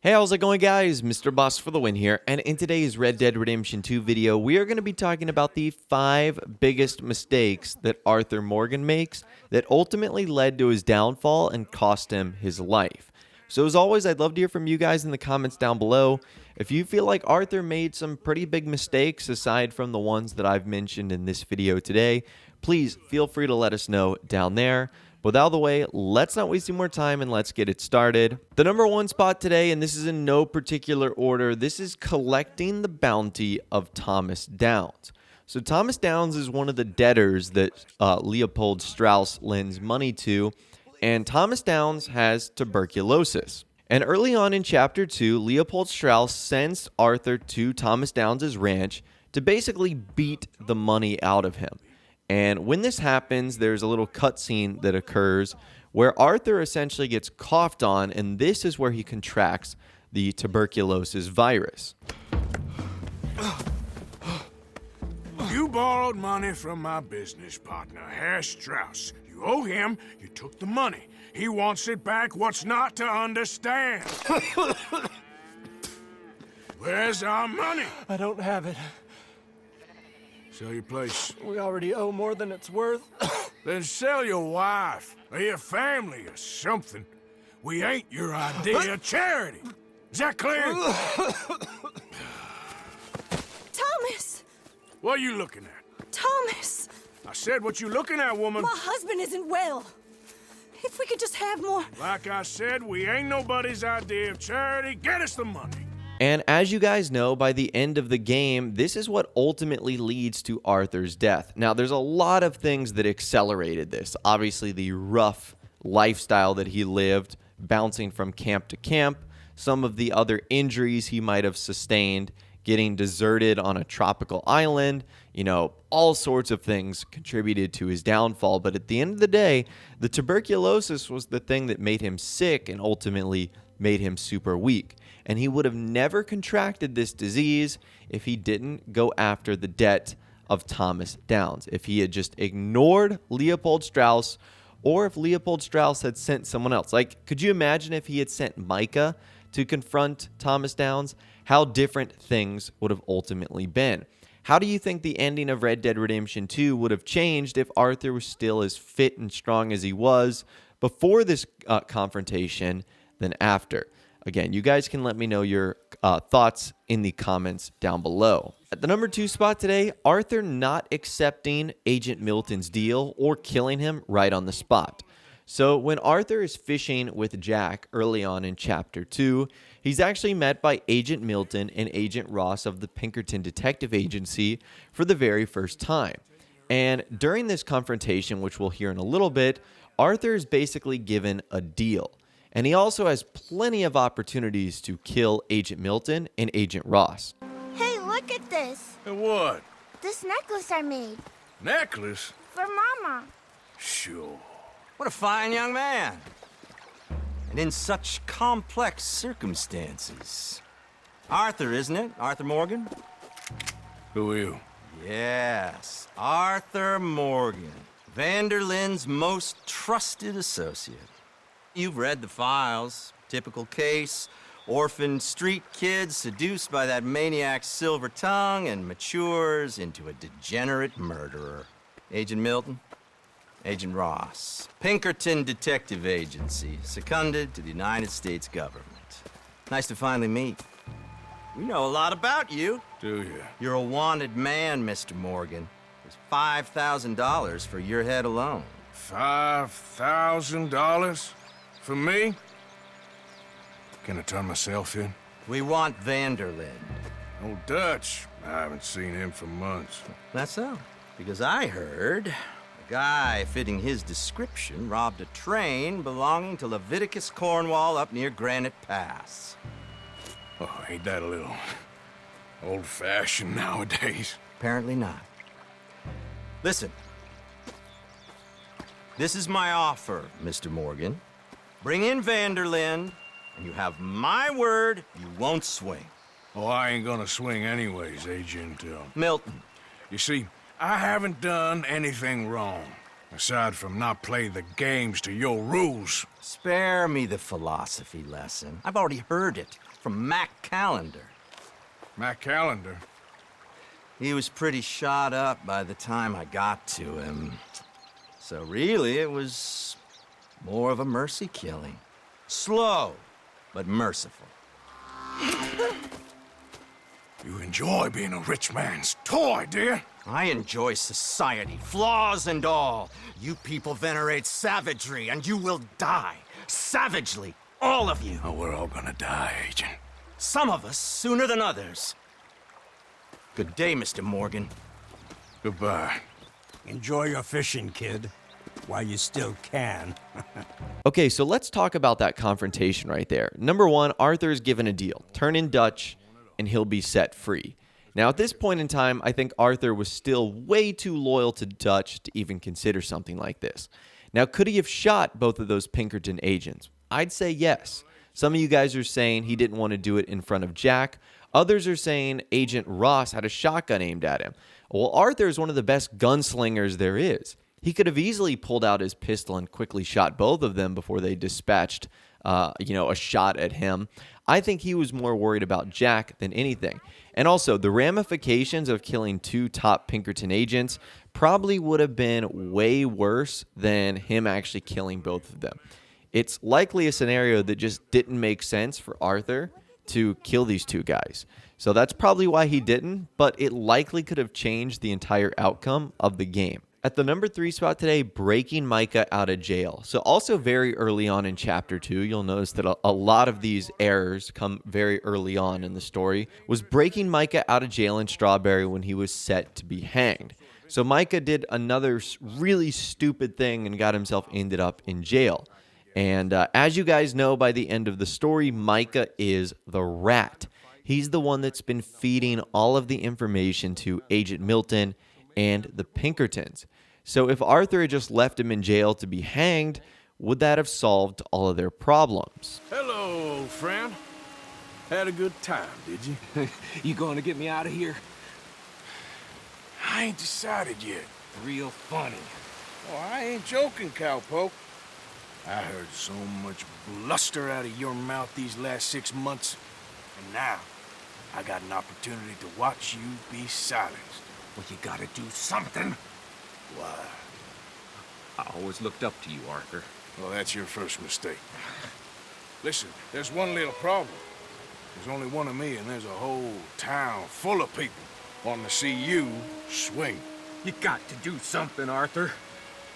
Hey, how's it going, guys? Mr. Boss for the win here, and in today's Red Dead Redemption 2 video, we are going to be talking about the 5 biggest mistakes that Arthur Morgan makes that ultimately led to his downfall and cost him his life. So as always, I'd love to hear from you guys in the comments down below. If you feel like Arthur made some pretty big mistakes aside from the ones that I've mentioned in this video today, please feel free to let us know down there. But out of the way, let's not waste any more time and let's get it started. The number 1 spot today, and this is in no particular order, this is collecting the bounty of Thomas Downs. So Thomas Downs is one of the debtors that Leopold Strauss lends money to, and Thomas Downs has tuberculosis. And early on in Chapter 2, Leopold Strauss sends Arthur to Thomas Downs' ranch to basically beat the money out of him. And when this happens, there's a little cutscene that occurs where Arthur essentially gets coughed on, and this is where he contracts the tuberculosis virus. You borrowed money from my business partner, Herr Strauss. You owe him, you took the money. He wants it back, what's not to understand? Where's our money? I don't have it. Sell your place. We already owe more than it's worth. Then sell your wife, or your family, or something. We ain't your idea of charity. Is that clear? Thomas! What are you looking at? Thomas! I said what you looking at, woman. My husband isn't well. If we could just have more... Like I said, we ain't nobody's idea of charity. Get us the money. And as you guys know, by the end of the game, this is what ultimately leads to Arthur's death. Now, there's a lot of things that accelerated this. Obviously, the rough lifestyle that he lived, bouncing from camp to camp, some of the other injuries he might have sustained, getting deserted on a tropical island, all sorts of things contributed to his downfall. But at the end of the day, the tuberculosis was the thing that made him sick and ultimately made him super weak. And he would have never contracted this disease if he didn't go after the debt of Thomas Downs. If he had just ignored Leopold Strauss, or if Leopold Strauss had sent someone else. Like, could you imagine if he had sent Mica to confront Thomas Downs? How different things would have ultimately been. How do you think the ending of Red Dead Redemption 2 would have changed if Arthur was still as fit and strong as he was before this confrontation than after? Again, you guys can let me know your thoughts in the comments down below. At the number 2 spot today, Arthur not accepting Agent Milton's deal or killing him right on the spot. So when Arthur is fishing with Jack early on in Chapter 2, he's actually met by Agent Milton and Agent Ross of the Pinkerton Detective Agency for the very first time. And during this confrontation, which we'll hear in a little bit, Arthur is basically given a deal. And he also has plenty of opportunities to kill Agent Milton and Agent Ross. Hey, look at this. And what? This necklace I made. Necklace? For Mama. Sure. What a fine young man. And in such complex circumstances. Arthur, isn't it? Arthur Morgan? Who are you? Yes, Arthur Morgan. Vanderlyn's most trusted associate. You've read the files. Typical case. Orphaned street kid seduced by that maniac's silver tongue and matures into a degenerate murderer. Agent Milton? Agent Ross. Pinkerton Detective Agency, seconded to the United States government. Nice to finally meet. We know a lot about you. Do you? You're a wanted man, Mr. Morgan. There's $5,000 for your head alone. $5,000? For me? Can I turn myself in? We want Vanderlyn. Old Dutch. I haven't seen him for months. That's so. Because I heard a guy fitting his description robbed a train belonging to Leviticus Cornwall up near Granite Pass. Oh, ain't that a little old-fashioned nowadays? Apparently not. Listen. This is my offer, Mr. Morgan. Bring in Vanderlyn, and you have my word you won't swing. Oh, I ain't gonna swing anyways, Agent Milton. You see, I haven't done anything wrong. Aside from not play the games to your rules. Spare me the philosophy lesson. I've already heard it from Mac Callender. Matt Callender. He was pretty shot up by the time I got to him. So really, it was more of a mercy killing. Slow, but merciful. You enjoy being a rich man's toy, dear. I enjoy society, flaws and all. You people venerate savagery, and you will die. Savagely, all of you. Oh, we're all gonna die, Agent. Some of us sooner than others. Good day, Mr. Morgan. Goodbye. Enjoy your fishing, kid, while you still can. Okay, so let's talk about that confrontation right there. Number one, Arthur is given a deal. Turn in Dutch, and he'll be set free. Now, at this point in time, I think Arthur was still way too loyal to Dutch to even consider something like this. Now, could he have shot both of those Pinkerton agents? I'd say yes. Some of you guys are saying he didn't want to do it in front of Jack. Others are saying Agent Ross had a shotgun aimed at him. Well, Arthur is one of the best gunslingers there is. He could have easily pulled out his pistol and quickly shot both of them before they dispatched, a shot at him. I think he was more worried about Jack than anything. And also, the ramifications of killing two top Pinkerton agents probably would have been way worse than him actually killing both of them. It's likely a scenario that just didn't make sense for Arthur to kill these two guys. So that's probably why he didn't, but it likely could have changed the entire outcome of the game. At the number 3 spot today, breaking Mica out of jail. So also very early on in Chapter 2, you'll notice that a lot of these errors come very early on in the story, was breaking Mica out of jail in Strawberry when he was set to be hanged. So Mica did another really stupid thing and got himself ended up in jail. And as you guys know, by the end of the story, Mica is the rat. He's the one that's been feeding all of the information to Agent Milton and the Pinkertons. So if Arthur had just left him in jail to be hanged, would that have solved all of their problems? Hello, old friend. Had a good time, did you? You going to get me out of here? I ain't decided yet. Real funny. Oh, I ain't joking, cowpoke. I heard so much bluster out of your mouth these last 6 months, and now I got an opportunity to watch you be silenced. Well, you gotta do something. Why? I always looked up to you, Arthur. Well, that's your first mistake. Listen, there's one little problem. There's only one of me, and there's a whole town full of people wanting to see you swing. You got to do something, Arthur.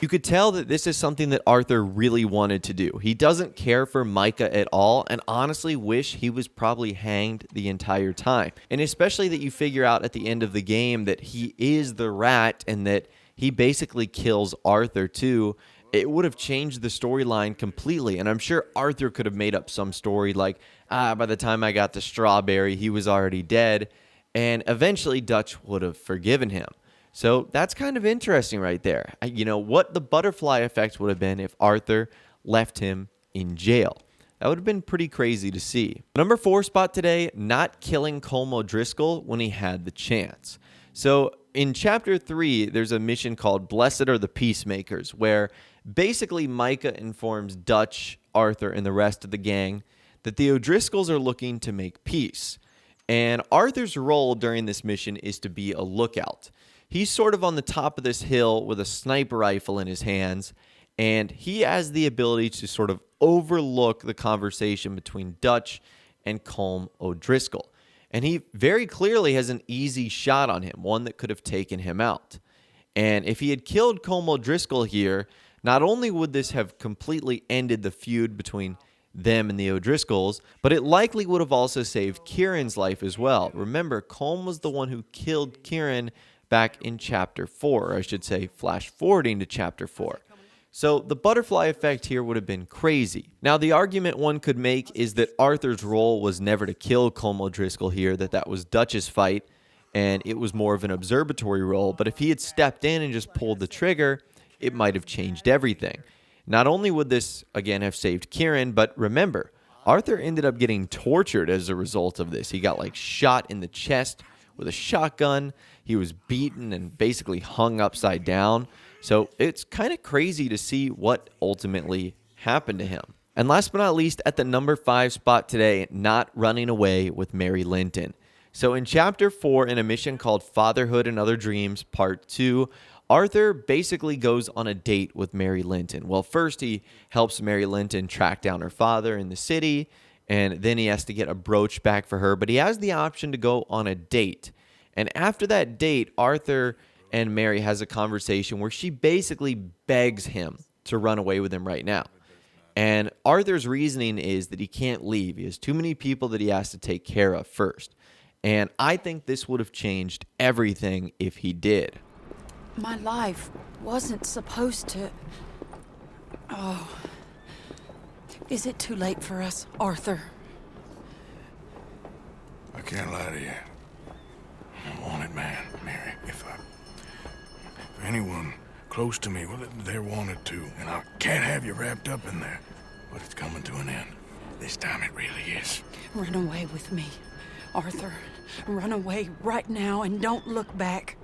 You could tell that this is something that Arthur really wanted to do. He doesn't care for Mica at all and honestly wish he was probably hanged the entire time. And especially that you figure out at the end of the game that he is the rat and that he basically kills Arthur too. It would have changed the storyline completely. And I'm sure Arthur could have made up some story like, by the time I got to Strawberry, he was already dead. And eventually Dutch would have forgiven him. So that's kind of interesting right there. You know, what the butterfly effect would have been if Arthur left him in jail. That would have been pretty crazy to see. Number 4 spot today, not killing Kool Driscoll when he had the chance. So in Chapter 3, there's a mission called Blessed Are the Peacemakers, where basically Mica informs Dutch, Arthur, and the rest of the gang that the O'Driscolls are looking to make peace. And Arthur's role during this mission is to be a lookout. He's sort of on the top of this hill with a sniper rifle in his hands, and he has the ability to sort of overlook the conversation between Dutch and Kool O'Driscoll. And he very clearly has an easy shot on him, one that could have taken him out. And if he had killed Kool O'Driscoll here, not only would this have completely ended the feud between them and the O'Driscolls, but it likely would have also saved Kieran's life as well. Remember, Kool was the one who killed Kieran back in Chapter 4, or I should say flash forwarding to Chapter 4. So the butterfly effect here would have been crazy. Now the argument one could make is that Arthur's role was never to kill Kool O'Driscoll here, that was Dutch's fight, and it was more of an observatory role, but if he had stepped in and just pulled the trigger, it might have changed everything. Not only would this, again, have saved Kieran, but remember, Arthur ended up getting tortured as a result of this. He got shot in the chest with a shotgun. He was beaten and basically hung upside down. So it's kind of crazy to see what ultimately happened to him. And last but not least, at the number 5 spot today, not running away with Mary Linton. So in Chapter 4, in a mission called Fatherhood and Other Dreams, Part 2, Arthur basically goes on a date with Mary Linton. Well, first he helps Mary Linton track down her father in the city, and then he has to get a brooch back for her, but he has the option to go on a date. And after that date, Arthur and Mary has a conversation where she basically begs him to run away with him right now. And Arthur's reasoning is that he can't leave. He has too many people that he has to take care of first. And I think this would have changed everything if he did. My life wasn't supposed to... Oh. Is it too late for us, Arthur? I can't lie to you. I'm a wanted man, Mary. If anyone close to me, well, they're wanted too. And I can't have you wrapped up in there. But it's coming to an end. This time it really is. Run away with me, Arthur. Run away right now and don't look back.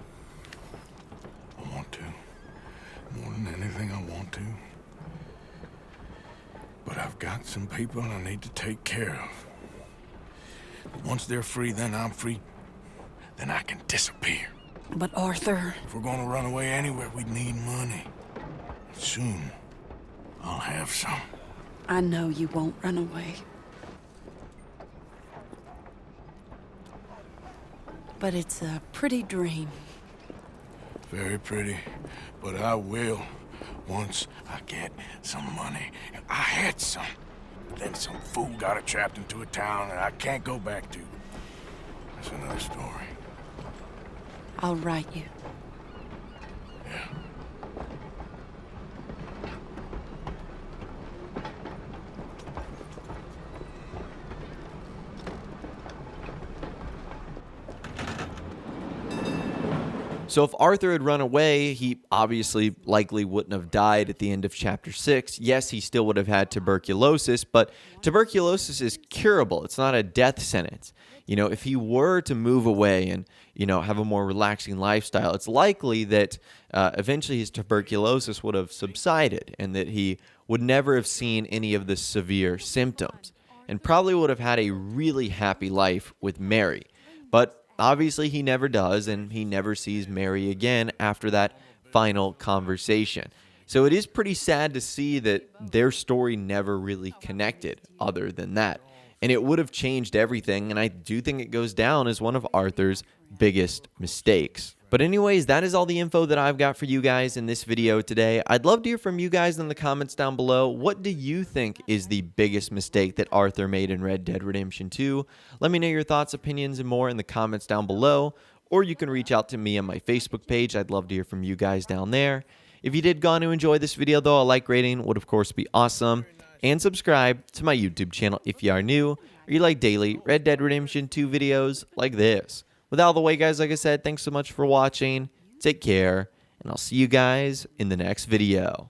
I want to. More than anything, I want to. But I've got some people I need to take care of. Once they're free, then I'm free. Then I can disappear. But Arthur... If we're gonna run away anywhere, we need money. Soon, I'll have some. I know you won't run away. But it's a pretty dream. Very pretty, but I will once I get some money. I had some, but then some fool got it trapped into a town that I can't go back to. That's another story. I'll write you. Yeah. So if Arthur had run away, he obviously likely wouldn't have died at the end of Chapter 6. Yes, he still would have had tuberculosis, but tuberculosis is curable. It's not a death sentence. You know, if he were to move away and, you know, have a more relaxing lifestyle, it's likely that eventually his tuberculosis would have subsided and that he would never have seen any of the severe symptoms and probably would have had a really happy life with Mary. But obviously, he never does, and he never sees Mary again after that final conversation. So it is pretty sad to see that their story never really connected other than that. And it would have changed everything, and I do think it goes down as one of Arthur's biggest mistakes. But anyways, that is all the info that I've got for you guys in this video today. I'd love to hear from you guys in the comments down below. What do you think is the biggest mistake that Arthur made in Red Dead Redemption 2? Let me know your thoughts, opinions, and more in the comments down below. Or you can reach out to me on my Facebook page. I'd love to hear from you guys down there. If you did go on to enjoy this video, though, a like rating would, of course, be awesome. And subscribe to my YouTube channel if you are new, or you like daily Red Dead Redemption 2 videos like this. With all the way, guys, like I said, thanks so much for watching. Take care, and I'll see you guys in the next video.